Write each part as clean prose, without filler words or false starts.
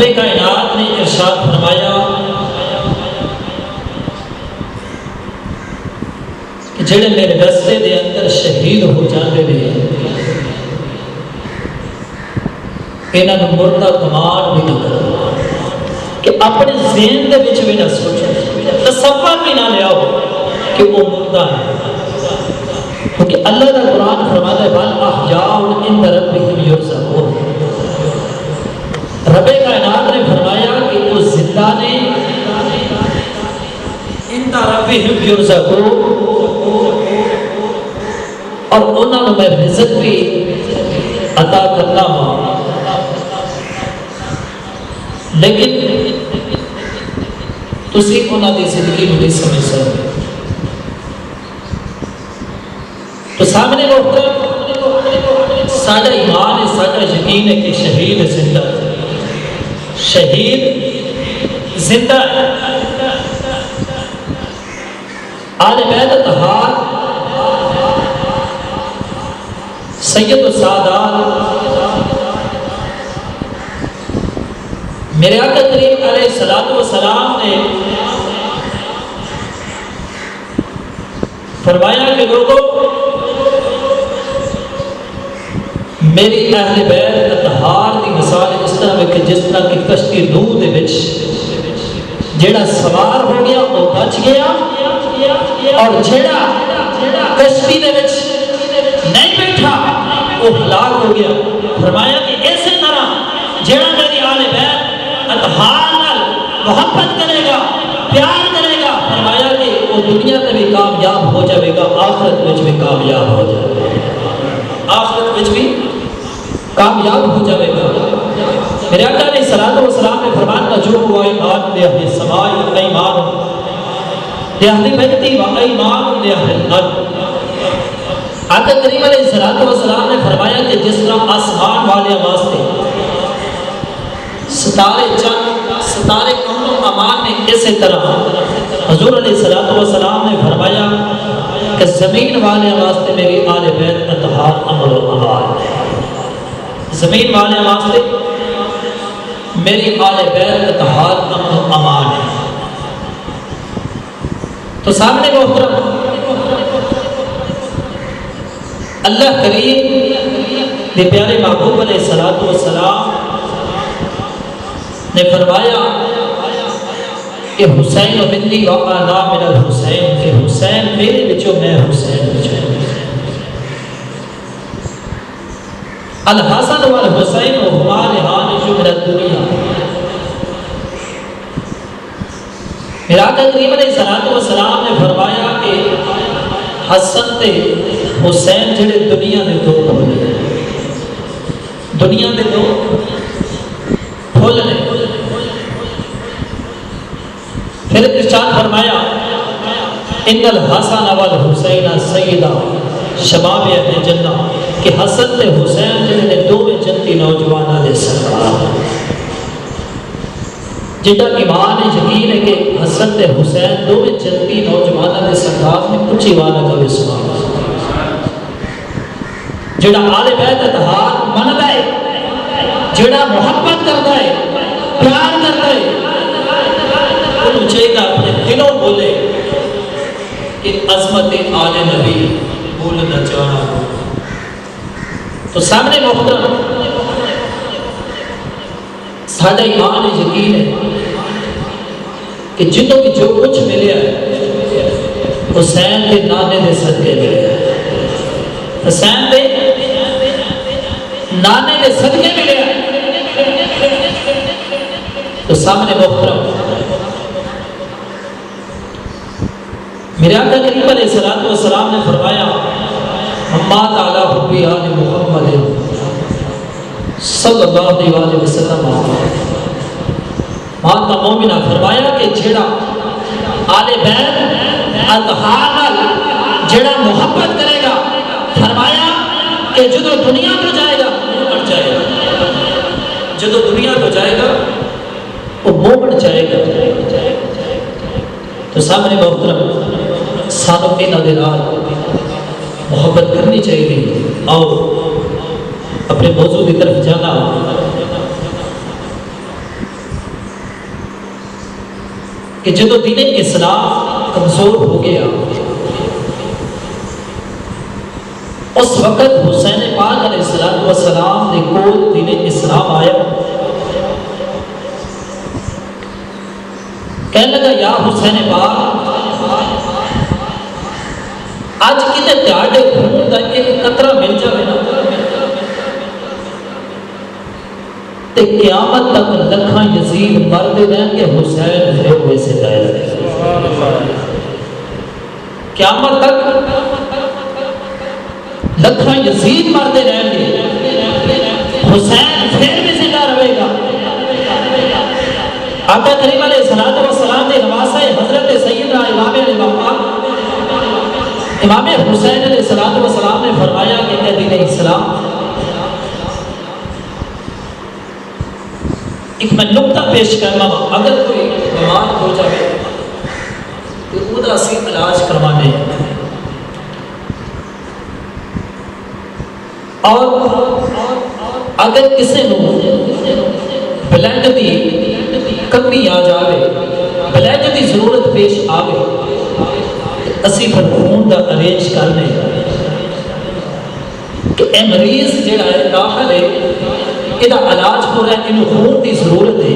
رب کائنات نے ارشاد فرمایا کہ جڑے میرے رستے دے اندر شہید ہو جاتے ہیں انہاں نوں مردہ گمان بھی نہ کرو، کہ اپنے ذہن دے وچ بھی نہ سوچو، تصور بھی نہ لیاؤ کہ وہ مردہ ہے، کیونکہ اللہ کا قرآن فرماتا ہے بل احیاء عند ربہم یرزقون۔ رب کائنات نے فرمایا کہ وہ زندہ نے عند ربہم یرزقون، اور انہوں نے میں رزق بھی عطا کرنا ہوں، لیکن تسی انہوں نے زندگی میں نہیں سمجھ سکتے۔ تو سامنے محترم ساڈا ایمان ہے، ساڈا یقین ہے کہ شہید زندہ ہے، شہید زندہ ہے۔ آل بیت اطہار سید السادات میرے آقا کریم علیہ السلام نے فرمایا کہ لوگوں میری اہل بیت اطہار دی مثال اس طرح ہے کہ جس طرح کی کشتی نوح دے وچ جیڑا سوار ہو گیا وہ بچ گیا، اور جیڑا کشتی دے وچ نہیں بیٹھا وہ ہلاک ہو گیا۔ فرمایا کہ اسی طرح جیڑا میری آل بیت اطہار نال محبت کرے گا، پیار کرے گا، فرمایا کہ وہ دنیا میں بھی کامیاب ہو جائے گا، آخرت میں بھی کامیاب ہو جائے گا، آخرت میں بھی کامیاب ہو جائے گا۔ میرے آقا علیہ السلام نے فرمایا جو ہوا ایمان لے اہل السماء و ایمان لے اہل بیتی و ایمان لے اہل الارض۔ آقا کریم علیہ السلام نے فرمایا کہ جس طرح آسمان والے واسطے ستارے چند ستارے امن و امان نے، اسی طرح حضور علیہ السلام نے فرمایا کہ زمین والے واسطے میری آل بیت اطہار امن و امان ہے، زمین والے واسطے میری آل بیت اطہار امن و امان ہے۔ تو سامنے محترم اللہ کریم نے پیارے محبوب علیہ السلام نے فرمایا کہ حسین و منی و انا من الحسین، کہ حسین میرے بچوں میں حسین بچوں، الحسن والحسین وہما لہان من الدنیا۔ میرا آقا کریم علیہ السلام نے فرمایا کہ حسن تے حسین جڑے دنیا دے دو پھول نے، دنیا دے دو پھول نے۔ پھر ارشاد فرمایا ان الحسن والحسین سیدہ شباب اہل جنہ، کہ حسن تے حسین جڑے نے دوویں جنتی نوجواناں دے سرکار، جڑا ایمان یقین ہے کہ حسن تے حسین دوویں جنتی نوجواناں دے سرکار نے اونچی والا کا سبحان اللہ۔ جڑا آل بیت اطہار مندا ہے، جڑا محبت کرتا ہے، پیار کرتا ہے، انہوں چاہیے اپنے دلوں بولے کہ عظمت آل نبی بولنا چاہنا ہو۔ تو سامنے محترم ساڈا ایمان یقین ہے کہ جنوں بھی جو کچھ ملیا ہے حسین کے نانے دے صدقے ملیا ہے، حسین دے نانے دے صدقے ملیا ہے۔ تو سامنے محترم میرے آقا کریم علیہ السلام نے فرمایا مات علی حبی آل محمد صلی اللہ علیہ وسلم، مات مومنہ فرمایا کہ جڑا آل بیت اطہار نال جڑا محبت کرے گا، فرمایا کہ جدو دنیا تو جائے گا مومن جائے گا، جدو دنیا تو جائے گا وہ مومن جائے گا۔ تو سامنے محترم سانو انہاں دے نال محبت کرنی چاہیے۔ آؤ اپنے موضوع کی طرف جانا۔ کہ جدو دین اسلام کمزور ہو گیا اس وقت حسین پاک علیہ السلام نے کول دین اسلام آیا، کہنے لگا یا حسین پاک آج کتے تیاڑے خون دا ایک قطرہ مل جائے نا تے قیامت تک لکھاں یزید مردے رہیں گے، حسین پھر ہوئے سے دائر رہے، قیامت تک لکھاں یزید مردے رہیں گے، حسین پھر بھی زندہ رہے گا۔ آقا کریم علیہ السلام نے نواسہ حضرت سیدنا امام علی مقام امام حسین علیہ السلام نے فرمایا کہ اے دین اسلام، ایک میں نقطہ پیش کرنا، اگر کوئی بیمار ہو جائے تو وہ دا اسی علاج کروانے، اور اگر کسی نو بلڈ دی کمی آ جائے، بلڈ دی ضرورت پیش آئے، اسی پر خون دا ارینج کرنے کہ اے مریض جڑا ہے داخل ہے، یہ علاج ہو رہا ہے، انہوں خون دی ضرورت ہے،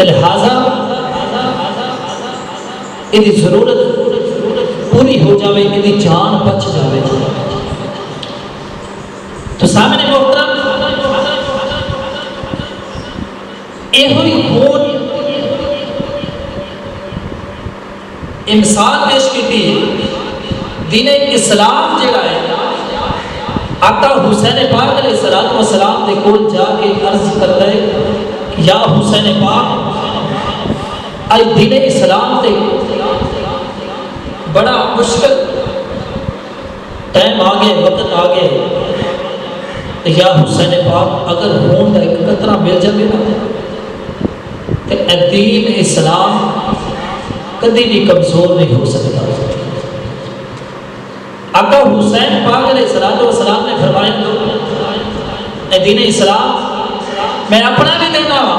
لہذا یہ ضرورت پوری ہو جاوے، یہ جان بچ جاوے۔ تو سامنے محترم یہ ہوئی خون مثال پیش کی تھی، دین اسلام جڑا ہے آقا حسین پاک علیہ السلام دے کول جا کے عرض کرتا ہے یا حسین پاک آج دین اسلام تے بڑا مشکل ٹائم آگئے، وقت آگئے، یا حسین پاک اگر خون دا ایک قطرہ مل جائے نا تو دین اسلام کدی بھی کمزور نہیں ہو سکتا۔ آقا حسین پاک علیہ السلام نے فرمایا اے دین اسلام میں اپنا بھی دینا وا،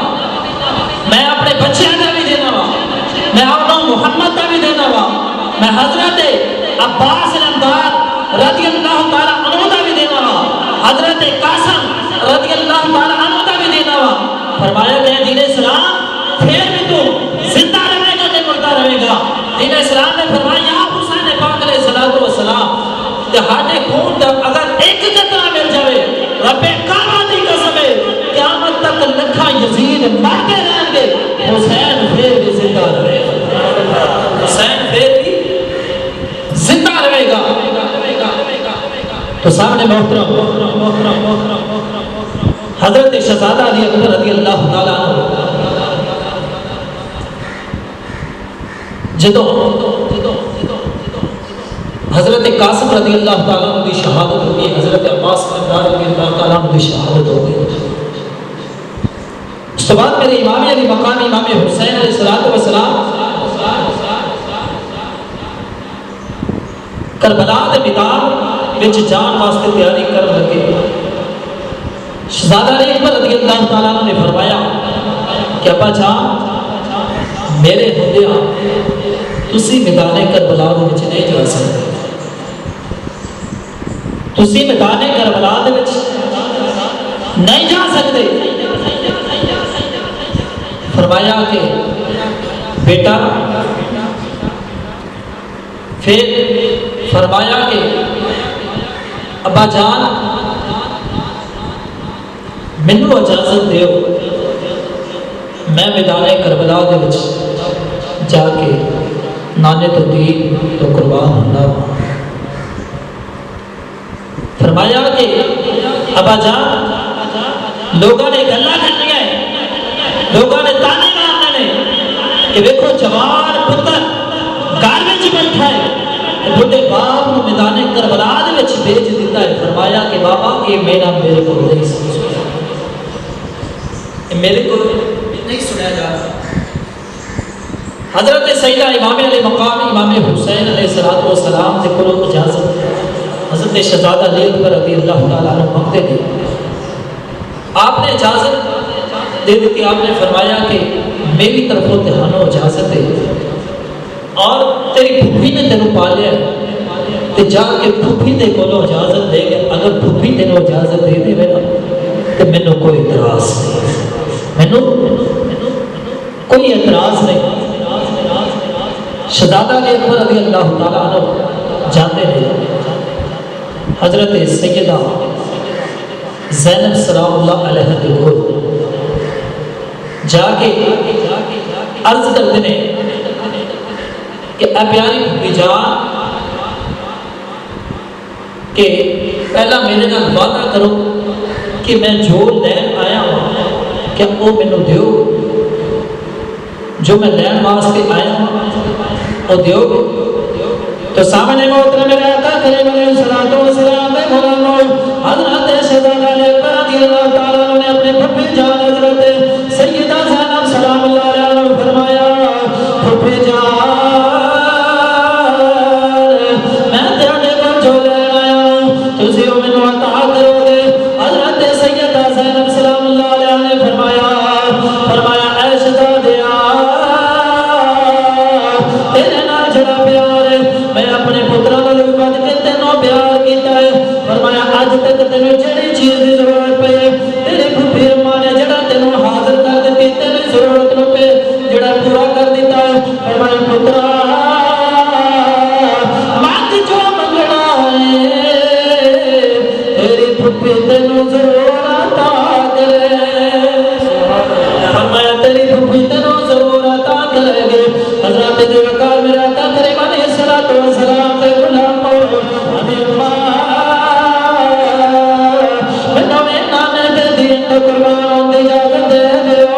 میں اپنے بچیاں کا بھی دینا وا، میں اپنا محمد کا بھی دینا وا، میں حضرت عباس نمدار رضی اللہ تعالیٰ عنہ کا بھی دینا وا، حضرت قاسم رضی اللہ تعالیٰ عنہ کا بھی دینا وا۔ فرمایا کہ دین اسلام پھر بھی تو زندہ رہے گا کہ مردہ رہے گا؟ دین اسلام نے فرمایا یا حسین پاک علیہ السلام تہاڈے خون دا اگر ایک قطرہ مل جائے، رب کعبہ دی قسم ہے قیامت تک لکھاں یزید مرتے رہیں گے، حسین پھر بھی زندہ رہے گا، حسین پھر بھی زندہ رہے گا۔ تو سامنے محترم حضرت شہزادہ علی اکبر رضی اللہ تعالیٰ عنہ جدو حضرت قاسم رضی اللہ تعالیٰ عنہ دی شہادت ہوئی، حضرت عباس رضی اللہ تعالیٰ عنہ دی شہادت ہو گئی، اس کے بعد میرے امام علی مقام امام حسین علیہ السلام کربلا دے میدان وچ جان واسطے تیاری کر لگے۔ شہزادہ علی اکبر رضی اللہ تعالیٰ عنہ نے فرمایا کہ ابا جان میرے ہوندیاں تسی میدان کربلا دے وچ نہیں جا سکتے، تسی میدان کربلا دے وچ نہیں جا سکتے۔ فرمایا کہ بیٹا، پھر فرمایا کہ ابا جان منو اجازت دیو، میں میدان کربلا دے وچ جا کے نانے تو دین تو قربان ہونا۔ فرمایا کہ ابا جان لوگوں نے گلا کرنی ہے، لوگوں نے تانے مارنے نے کہ دیکھو جوان پتر گھر میں بیٹھا ہے، بڑے باپ کو میدان کربلا دے وچ بھیج دیتا ہے۔ فرمایا کہ بابا یہ میرے کو نہیں سمجھا، میرے کو نہیں سنیا جا رہا۔ حضرت سیدہ امام علی مقام امام حسین علیہ السلام سے کلو اجازت حضرت شہزادہ علی اکبر رضی اللہ تعالیٰ عنہ مانگتے تھے، آپ نے اجازت دے دیتی. آپ نے فرمایا کہ میری طرفوں تہانو اجازت ہے اور تیری پھوپھی نے تینوں پالیا تے جا کے پھوپھی دے کولوں اجازت دے گا. اگر پھوپھی تینوں اجازت دے دے گا تو مینوں کوئی اعتراض نہیں, مینوں کوئی اعتراض نہیں. شہزادہ علی اکبر رضی اللہ تعالیٰ عنہ جاتے ہیں حضرت سیدہ زینب سلام اللہ علیہ کے کول جا کے عرض کرتے ہیں کہ اے پیاری پھوپھی جان کہ پہلا میرے نال وعدہ کرو کہ میں جو لین آیا ہوں کیا وہ مینوں دیو, جو میں لین واسطے آیا ہوں وہ دیو گے. تو سامنے محترم میرے آقا کریم علیہ الصلوۃ والسلام دے غلاموں حضرت شہزادہ علی اکبر رضی اللہ تعالیٰ عنہ نے اپنے پھوپھی جان حضرت سیدہ زینب سلام اللہ علیہ نے فرمایا پھوپھی جان میں تیرے کو جو لین آیا ہوں تسی وہ مینوں عطا کرو گے. حضرت سیدہ زینب سلام اللہ علیہ نے فرمایا اے شہزادیا تیرے نال جڑا پیار ہے میں اپنے پتراں نال ود کے تینوں پیار کیتا ہے. فرمایا اج تک تینوں جڑی چیز دی ضرورت پئی ہے تیری پھوپھی اماں نے جڑا تینوں حاضر کر دتی تینوں ضرورت نو پہ جڑا پورا کر دیتا ہے. فرمایا پترا مانگ جو منگنا ہے تیری پھوپھی تینوں ضرور عطا کرے. فرمایا تیری پھوپھی تینوں ضرور عطا کرے گے. حضرت دے وقار میرا آقا کریم علیہ الصلوۃ والسلام دے غلاموں ہمیں مینوں نانے دے دین تے قربان ہون دی اجازت دے دیو.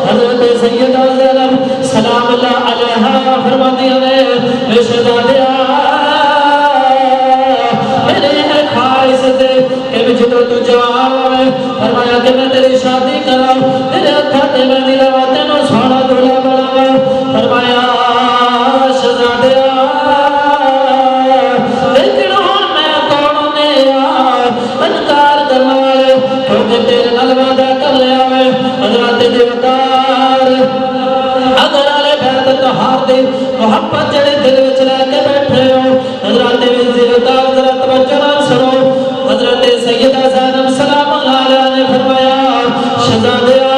حضرت سیدہ زینب سلام اللہ علیہا فرماتی ہیں شہزادیا میرے خواہش دے کہ جدوں تو جوان ہوئے فرمایا کہ میں تیری شادی کراں تیرے ہتھاں تے میں دلاواں تینوں سونا دولہا بناواں. فرمایا شہزادیا لیکن ہن میں کون نے انکار کرنے والے کیونکہ تیرے نال وعدہ کر لیا ہے. حضرت دے وقار اگر آلے بیت طہار دی محبت جڑے دل وچ لے کے بیٹھے ہو حضرت دے وقار ذرا توجہ نال سنو. حضرت سیدہ زینب سلام اللہ علیہ نے فرمایا شہزادیا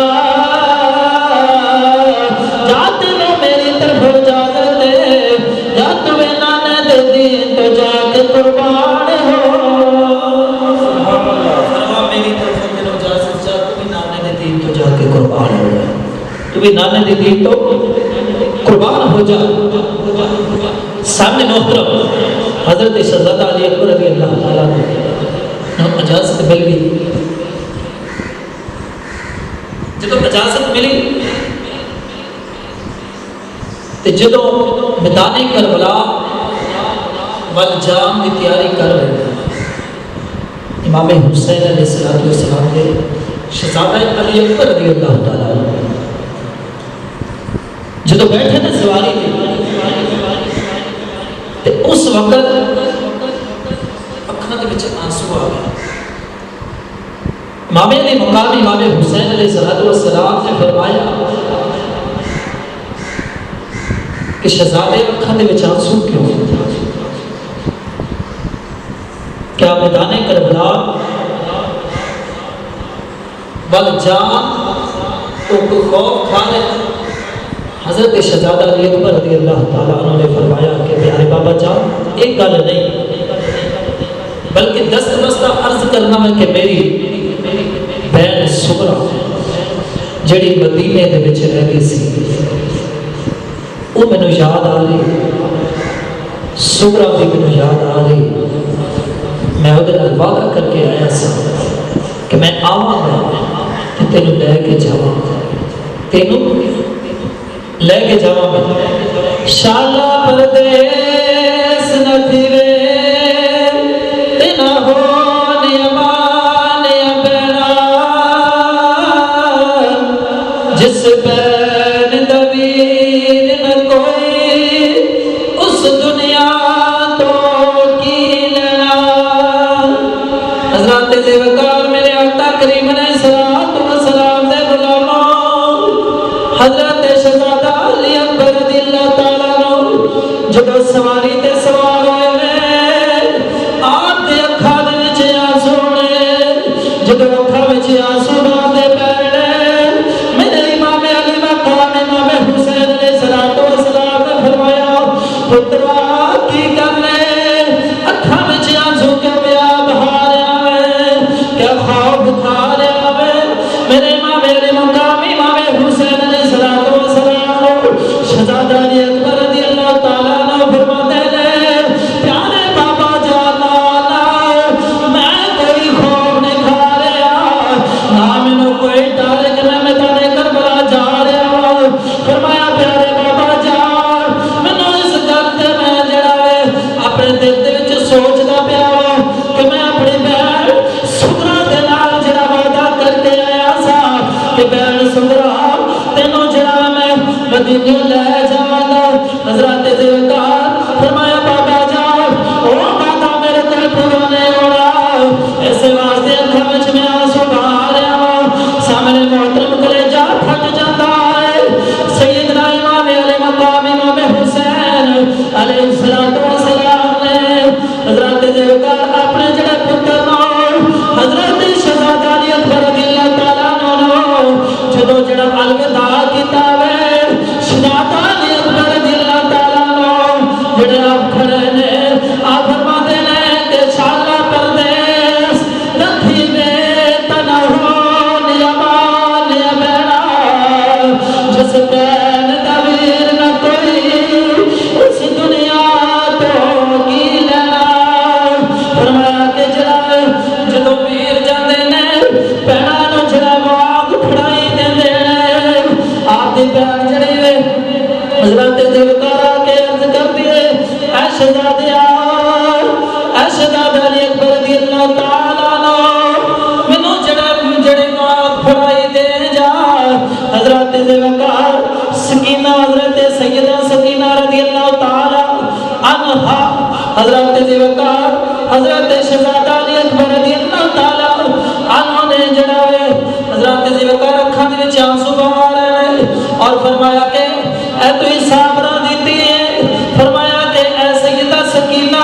جاتے نو میری طرف اجازت دے جا تمہیں نانے دے دین تو جا کے قربان ہو. فرما میری طرف تینوں اجازت جا تمہیں نانے دے دین تو جا کے قربان ہو جا, تمہیں نانے دے دین تو قربان ہو جا. سامنے محترم حضرت شہزادہ علی اکبر رضی اللہ تعالیٰ نے اجازت مل گئی. جدو اجازت ملی تو جدو میدان کربلا وال جان کی تیاری کر رہے امام حسین علیہ السلام کے شہزادہ علی اکبر رضی اللہ تعالیٰ جدو بیٹھے تھے سواری تے اس وقت اکھاں دے وچ آنسو آ گئے. امام علی مقام امام حسین علیہ السلام نے فرمایا کہ شہزادے اکھاں دے وچ آنسو کیوں؟ کیا میدان کربلا وال جان کو خوف کھا رہے؟ حضرت شہزادہ علی اکبر رضی اللہ تعالیٰ عنہ نے فرمایا کہ پیارے بابا جان ایک گل نہیں بلکہ دست بستہ عرض کرنا ہے کہ میری بہن سغرا جڑی مدینے دے وچ رہتی سی وہ مینوں یاد آ رہی, سغرا بھی مینوں یاد آ رہی. میں وہ نال وعدہ کر کے آیا سا کہ میں آواں گا تے تینوں لے کے جاواں گا, تینوں لے کے جاواں گا. شالا پردیس نہ تھیوے تے نہ ہو نیمان یا بینا جس بین دویر نہ کوئی اس دنیا تو کی لینا. حضرت زیوکار میرے آقا کریم علیہ السلام دے غلاموں حضرت شہزادہ علی اکبر رضی اللہ تعالیٰ عنہ جدو سواری تے سوار ہوئے آپ دے اکھا دے وچ آنسو نے جدو اکھا وچ آنسو ڈالدے پے میرے امام علی مقام امام حسین علیہ السلام نے فرمایا پترا کی کرنے اکھا وچ آنسو کیوں پیا بہا رہا ہے کیا خواب کھا رہا ہے میرے امام علی مقام امام حسین علیہ السلام شہزادہ علی اکبر رضی اللہ تعالیٰ عنہ فرماتے ہیں پیارے بابا جانا میں کوئی خوف نہیں کھا رہا نہ میں کوئی ڈر کہ میں میدان کربلا جا رہا ہوں فرمایا پیارے بابا جان میں اس گل تے میں جڑا ہے اپنے دل دے وچ سوچدا پیا کہ میں اپنی بہن سغرا دے نال جڑا وعدہ کر کے آیا سا کہ بہن سغرا تینوں جڑا میں مدینے لے جاواں حضرت ذوالفقار فرمایا بابا جان او وعدہ میرے تے پورا نہیں ہونا اس واسطے اکھاں وچ میں آنسو بہا رہا ہوں سامنے محترم کلیجہ پھٹ جاتا ہے سیدنا امام علی مقام امام حسین علیہ السلام نے حضرت ذوالفقار اپنے جڑے پتر نو حضرت شہزادہ علی اکبر رضی اللہ تعالیٰ عنہ جدو جڑا الوداع کیتا ہے شہزادہ علی اکبر رضی اللہ تعالیٰ عنہ جڑے آپ کھڑے نے آپ فرماتے ہیں کہ شالا پردیس رکھی میں تنہو نیامان نیا بیڑا جس بین دویر نہ کوئی اس دنیا تو کی لینا فرمایا کہ جڑا جدو ویر جاندے نے بیڑا نو جڑا واگ کھڑائی دیندے نے آپ دی بیڑ جڑی ہے حضرت ذوالفقار کے عرض کر دیے اے شہزادیا اے شہزادہ علی اکبر رضی اللہ تعالیٰ عنہ مینوں جڑے واگ کھڑائی دے جا حضرت ذوالفقار سکینہ حضرت سیدہ سکینہ رضی اللہ تعالیٰ عنہا حضرت ذوالفقار حضرت شہزادہ علی اکبر رضی اللہ تعالیٰ عنہ نے جڑا ہے حضرت ذوالفقار اکھاں دے وچ آنسو بہا رہے ہیں اور فرمایا کہ اے تو صبر دیتی ہے فرمایا کہ اے سیدہ سکینہ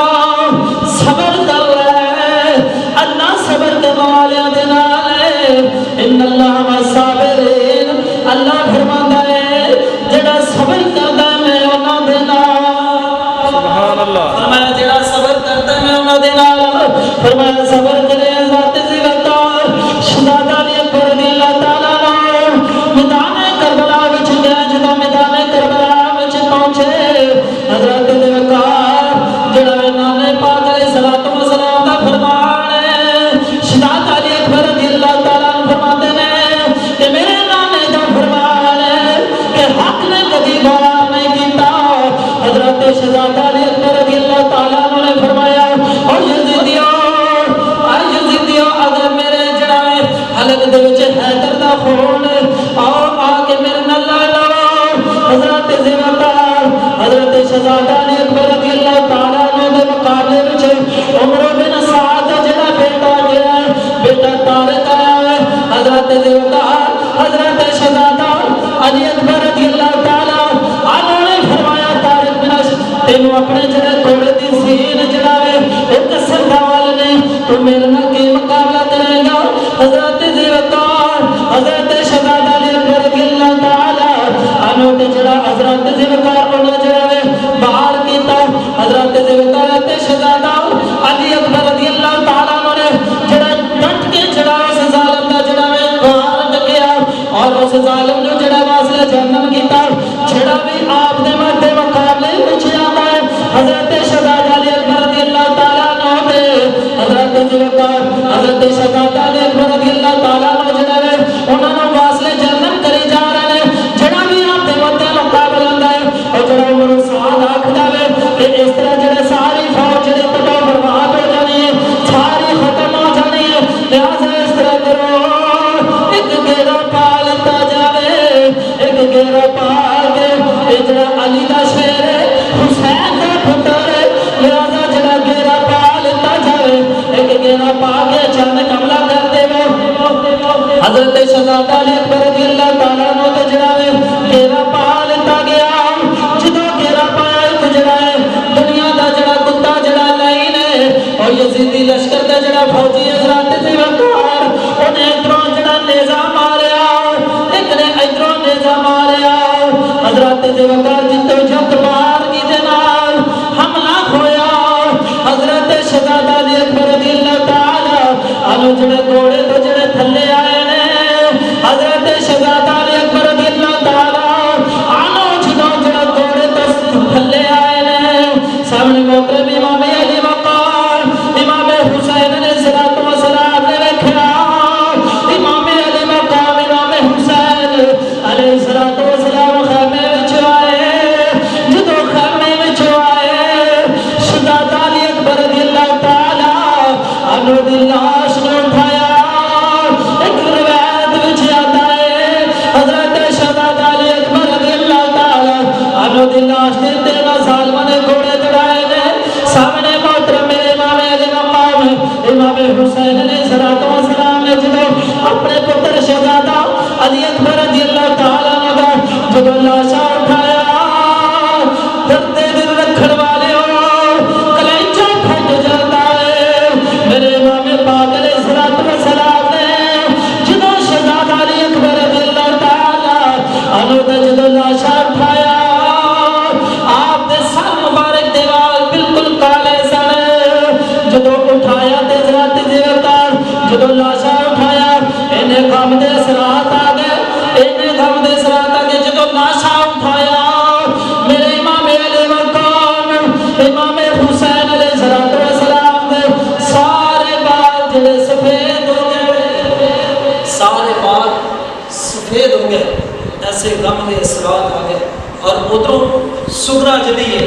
صبر کر لے اللہ صبر کرنے والوں دے نال ہے ان اللہ والصابرین اللہ فرماتا ہے جڑا صبر کردا ہے میں انہاں دے نال سبحان اللہ فرمایا جڑا صبر کردا ہے میں انہاں دے نال فرمایا صبر کرے ذات ذوالفقار شہزادہ علی اکبر رضی اللہ تعالیٰ عنہ میدان کربلا وچ گیا جدوں میدان کربلا وچ پہنچے حضرت ذوالفقار جڑا نانے پاک علیہ الصلوۃ والسلام دا فرمان ہے شہزادہ علی اکبر رضی اللہ تعالیٰ عنہ فرماتے ہیں کہ میرے نانے دا فرمان ہے کہ حق نے کبھی بیان نہیں کیتا حضرت شہزادہ علی اکبر رضی اللہ تعالیٰ عنہ نے فرمایا اور یزیدیو اگر میرے جڑا ہے حلق دے وچ حیدر دا خون آؤ آ کے میرے نال لاؤ حضرت ذوالفقار حضرت شہزادہ علی اکبر رضی اللہ تعالیٰ عنہ دے مقابلے وچ عمر بن سعد جڑا بیٹا گیا بیٹا طارق آیا ہے حضرت ذوالفقار حضرت شہزادہ علی اکبر رضی اللہ تعالیٰ عنہ نے فرمایا طارق بن تینوں اپنے جڑے کوڑے دی سین جڑا ہے ایک سردال نے تو میرے نال کی مقابلہ کرے گا حضرت ذوالفقار حضرت شہزادہ علی اکبر رضی اللہ تعالیٰ عنہ تے جڑا حضرت ذوالفقار نے جڑا ہے باہر کیتا حضرت ذوالفقار تے شہزادہ علی اکبر رضی اللہ تعالیٰ عنہ نے جڑا ڈٹ کے جڑا اس ظالم دا جڑا ہے باہر ڈکیا اور اس ظالم جو جڑا واسطے جہنم کیتا جڑا بھی آپ دے مدے مقابلے وچ آندا ہے حضرت شہزادہ علی اکبر رضی اللہ تعالیٰ عنہ تے حضرت ذوالفقار حضرت شہزادہ علی اکبر رضی اللہ تعالیٰ عنہ جڑا ہے انہاں نوں واسطے جہنم کری جا رہے ہیں جڑا بھی آپ دے مدے مقابلے آندا ہے اور جڑا عمر سعد آکھدا ہے کہ اس طرح جڑے ساری فوج جڑی تباہ برباد ہو جانی ہے ساری ختم ہو جانی ہے لہذا اس طرح کرو ایک گھیرا پا لیتا جاوے ایک گھیرا پا کے جڑا علی دا شیر ہے حسین دا پتر ہے لہذا جڑا گھیرا پا لیتا جاوے ایک گھیرا پا کے اچانک حملہ کر دے حضرت شہزادہ علی اکبر رضی اللہ تعالیٰ عنہ تے جڑا جڑا ماریا حضرت ذوالفقار جتوں جت بار کی دے نال حملہ ہویا حضرت شہزادہ علی اکبر رضی اللہ تعالی عنہ جڑے گھوڑے تو جڑے تھلے آئے نے حضرت شہزادہ علی اکبر رضی اللہ تعالی عنہ جڑا جڑا گھوڑے تو تھلے آئے نے سامنے محترم امام علی مقام امام حسین علیہ الصلوۃ والسلام نے ویکھیا امام علی مقام امام حسین علیہ الصلوۃ والسلام خیمے وچ آئے جدوں خیمے وچ آئے شہزادہ علی اکبر رضی اللہ تعالی عنہ دی لاش نو اٹھایا ایک روایت وچ آتا ہے حضرت شہزادہ علی اکبر رضی اللہ تعالی عنہ دی لاش تے 13 سال والے گھوڑے چڑھائے نے سامنے محترم میرے امام علی مقام امام حسین علیہ الصلوۃ والسلام نے جدوں اپنے پتر شہزادہ علی اکبر رضی اللہ تعالی عنہ دا جدوں لاش اٹھایا دردے دل رکھن والے ہو کلیجہ پھٹ جاتا ہے میرے امام پاک علیہ الصلوۃ والسلام نے جدوں شہزادہ علی اکبر رضی اللہ تعالی عنہ دا جدوں لاش اٹھایا آپ دے سر مبارک دے وال بالکل کالے سن جدوں اٹھایا تے حضرت ذوالفقار جدوں لاش اٹھایا انہیں غم دے اثرات آ گئے انہیں غم دے اثرات آ گئے جدوں لاش اٹھایا میرے امام علی مقام امام حسین علیہ الصلوۃ والسلام دے سارے بال جڑے سفید ہو گئے سارے بال سفید ہو گئے ایسے غم دے اثرات آ گئے اور ادھروں سغرا جڑی ہے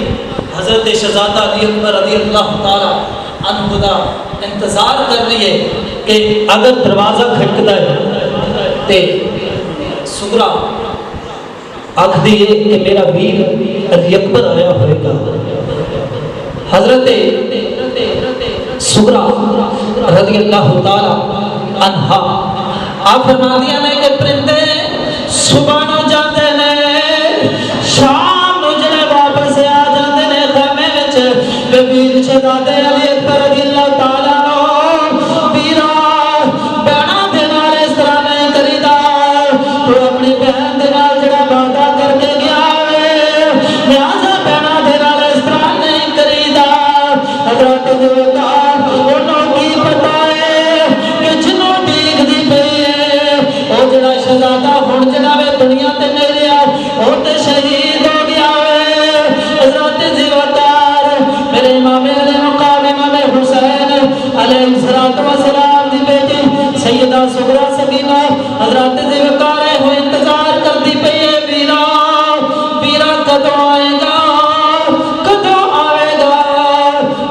حضرت شہزادہ علی اکبر رضی اللہ تعالی عنہ دا انتظار کر رہی ہے کہ اگر دروازہ کھٹکتا ہے تے سغرا آکھدی ہے کہ میرا ویر علی اکبر آیا ہوئے گا حضرت سغرا رضی اللہ تعالی عنہا آپ فرماندیاں نے کہ پرندے صبح نو جاندے نے شام نو جڑے واپس آ جاندے نے خیمے وچ تے ویر شہزادے علی اکبر رضی اللہ تعالی عنہ ویرا بہنا دے نال اس طرح نہیں کریدا تو اپنی بہن دے نال جڑا وعدہ کر کے گیا ہے لہذا بہنا دے نال اس طرح نہیں کریدا حضرت ذوالفقار انہوں کی پتہ ہے کہ جنوں ڈیگ دی پئی ہے او جڑا شہزادہ ہن جڑا وے دنیا تے نہیں رہیا او تے شہید ہو گیا ہے حضرت ذوالفقار میرے امام علی مقام امام حسین علیہ الصلوۃ والسلام دی بیٹی سیدہ سغرا سکینہ حضرت ذوالفقار ہوئے انتظار کرتی پئی ہے ویرا ویرا کدوں آئے گا کدوں آئے گا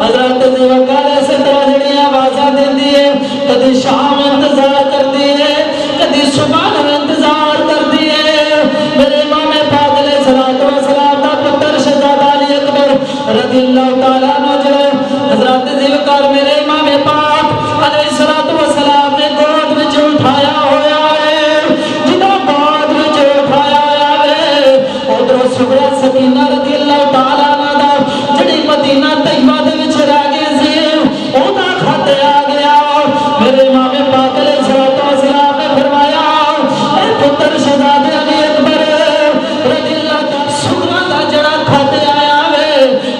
حضرت ذوالفقار اسی طرح جڑی آوازاں دیندی ہے کدی شام انتظار کرتی ہے کدی صبح نو انتظار کرتی ہے میرے امام پاک علیہ الصلوۃ والسلام دا پتر شہزادہ علی اکبر رضی اللہ تعالی عنہ جو حضرت ذوالفقار میرے امام پاک علیہ الصلوۃ والسلام نے گود وچ اٹھایا ہویا ہے جدوں گود وچ اٹھایا ہویا ہے ادھر سغرا سکینہ رضی اللہ تعالی عنہ دا جڑی مدینہ طیبہ دے وچ رہ گئی سی او دا خط آ گیا میرے امام پاک علیہ الصلوۃ والسلام نے فرمایا اے پتر شہزادے علی اکبر رضی اللہ تعالی سغرا دا جڑا خط آیا ہے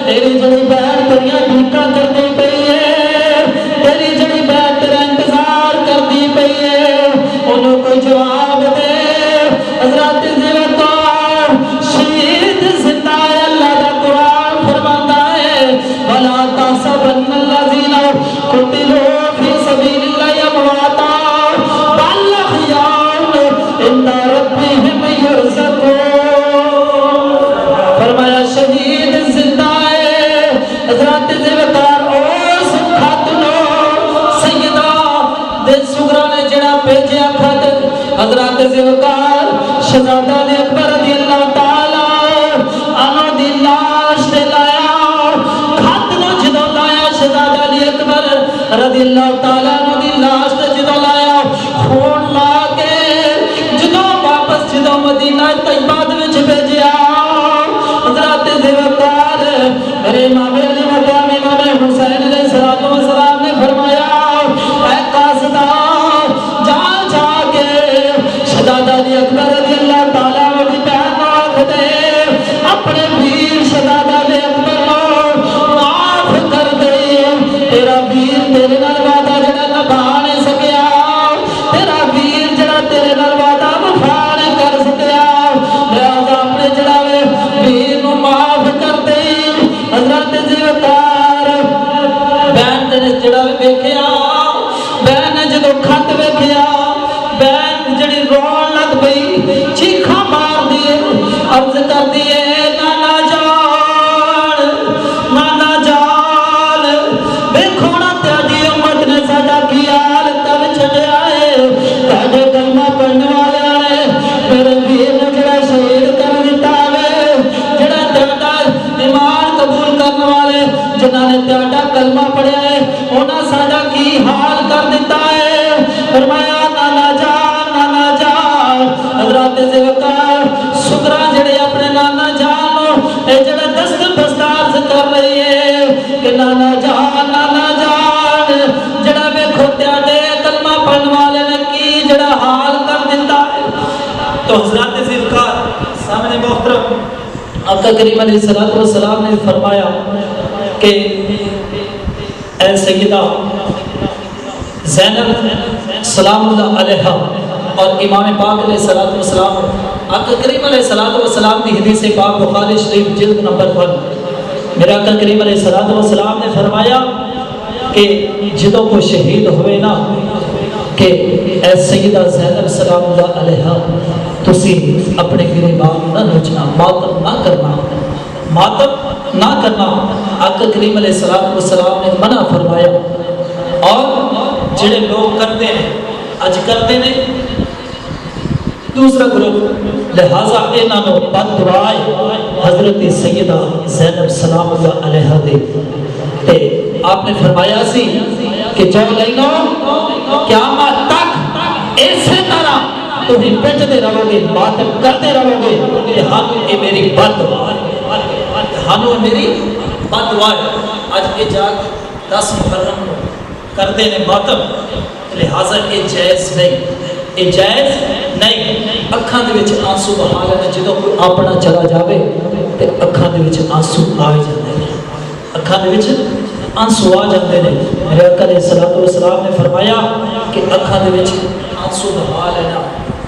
تیری جڑی بہن تیریاں ڈھیکاں کرتی پئی ہے تیری جڑی بہن تیرا انتظار کرتی پئی ہے انہوں کوئی جواب دے حضرت ذوالفقار شہید زندہ ہے اللہ دا قرآن فرماتا ہے وَلَا تَحْسَبَنَّ الَّذِينَ قُتِلُوا فِي سَبِيلِ اللَّهِ أَمْوَاتًا بَلْ أَحْيَاءٌ عِندَ رَبِّهِمْ يُرْزَقُونَ فرمایا شہید زندہ ہے حضرت ذوالفقار اس خاتون سیدہ دے سغرا نے جڑا بھیجیا خط حضرت ذوالفقار شہزادہ علی اکبر رضی اللہ تعالی عنہ دی لاش تے لایا خط نو جدوں لایا شہزادہ علی اکبر رضی اللہ تعالی عنہ دی لاش تے جدوں لایا خون لا کے جدوں واپس جدوں مدینہ طیبہ دے وچ بھیجیا حضرت ذوالفقار میرے امام علی مقام امام حسین علیہ الصلوۃ والسلام نے فرمایا اے قاصدہ جا جا کے شہزادہ علی اکبر رضی اللہ تعالی عنہ اپنے ویر شہزادہ دے اکبر معاف کر دے تیرا ویر تیرے نال وعدہ جڑا نبھا نہیں سکیا تیرا ویر جڑا تیرے نال وعدہ وفا نہیں کر سکیا لہذا اپنے جڑا ویر نو معاف کر دے حضرت ذوالفقار بہن نے جڑا ویکھیا بہن نے جدوں خط ویکھیا بہن جڑی رون لگ پئی چیخاں مار دیے عرض کر دیے نانا جان ویکھو نا تیری امت نے ساڈا کی حال کر چھڈیا ہے تہاڈے کلمہ پڑھن والے نے میرے ویر نے جڑا شہید کر دتا ہے جڑا تہاڈا ایمان قبول کرنے والے جنہاں نے تہاڈا کلمہ پڑھیا ہے انہاں ساڈا کی حال کر دیتا ہے فرمایا نانا جان حضرت ذوالفقار سکرا جڑے اپنے نانا جان نو اے جڑا دست بستار سے کر رہی ہے کہ نانا جان جڑا ویکھو تہاڈے کلمہ پڑھن والے نے کی جڑا حال کر دیتا ہے تو حضرت ذوالفقار سامنے محترم آقا کریم علیہ السلام نے فرمایا کہ اے سیدہ زینب سلام اللہ علیہا اور امام پاک علیہ السلام آقا کریم علیہ السلام کی حدیث پاک بخاری شریف جلد نمبر 1 میرا آقا کریم علیہ السلام نے فرمایا کہ جدوں کو شہید ہوئے نا کہ اے سیدہ زینب سلام اللہ علیہا تسی اپنے گریبان نہ نوچنا ماتم نہ کرنا آقا کریم علیہ السلام نے منع فرمایا اور جڑے لوگ کرتے ہیں اج کرتے ہیں دوسرا گروپ لہذا انہاں نو بد دعائے حضرت سیدہ زینب سلام اللہ علیہا دے تے آپ نے فرمایا سی کہ جو لینو قیامت تک اسی طرح تمہیں پٹتے رہو گے باتیں کرتے رہو گے کہ ہم یہ میری بد دعا ہے ہم میری بد دعا ہے آج یہ جاگ 10 محرم کرتے ہیں ماتم لہذا یہ جائز نہیں اکھاں دے وچ آنسو بہا لینا جدوں کوئی اپنا چلا جاوے تے اکھاں دے وچ آنسو آ جاندے نے اکھاں دے وچ آنسو آ جاندے نے میرے آقا علیہ الصلوۃ والسلام نے فرمایا کہ اکھاں دے وچ آنسو بہا لینا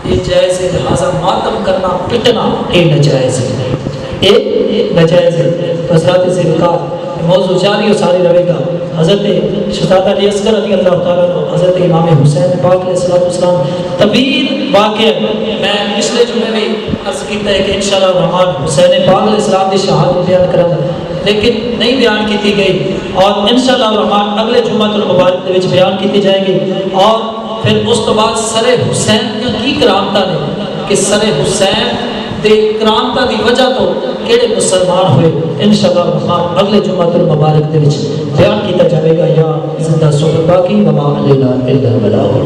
یہ جائز ہے لہذا ماتم کرنا پٹنا یہ ناجائز ہے یہ ناجائز ہے حضرت ذوالفقار موضوع جاری و ساری رہے گا حضرت شہزادہ علی اصغر رضی اللہ تعالیٰ عنہ حضرت امام حسین پاک علیہ السلام طویل واقعہ میں پچھلے جمعے میں عرض کیتا ہے کہ انشاءاللہ الرحمن حسین پاک علیہ السلام کی شہادت بیان کروں لیکن نہیں بیان کی گئی اور انشاءاللہ الرحمن اگلے جمعہ المبارک دے وچ بیان کی جائے گی اور پھر اس تو بعد سر حسین کی کرامتاں نے کہ سر حسین دے کرامتاں دی وجہ تو کیڑے مسلمان ہوئے انشاءاللہ الرحمن اگلے جمعہ المبارک دے وچ بیان کیتا جائے گا یا زندہ صحبت باقی وما علینا الا البلاغ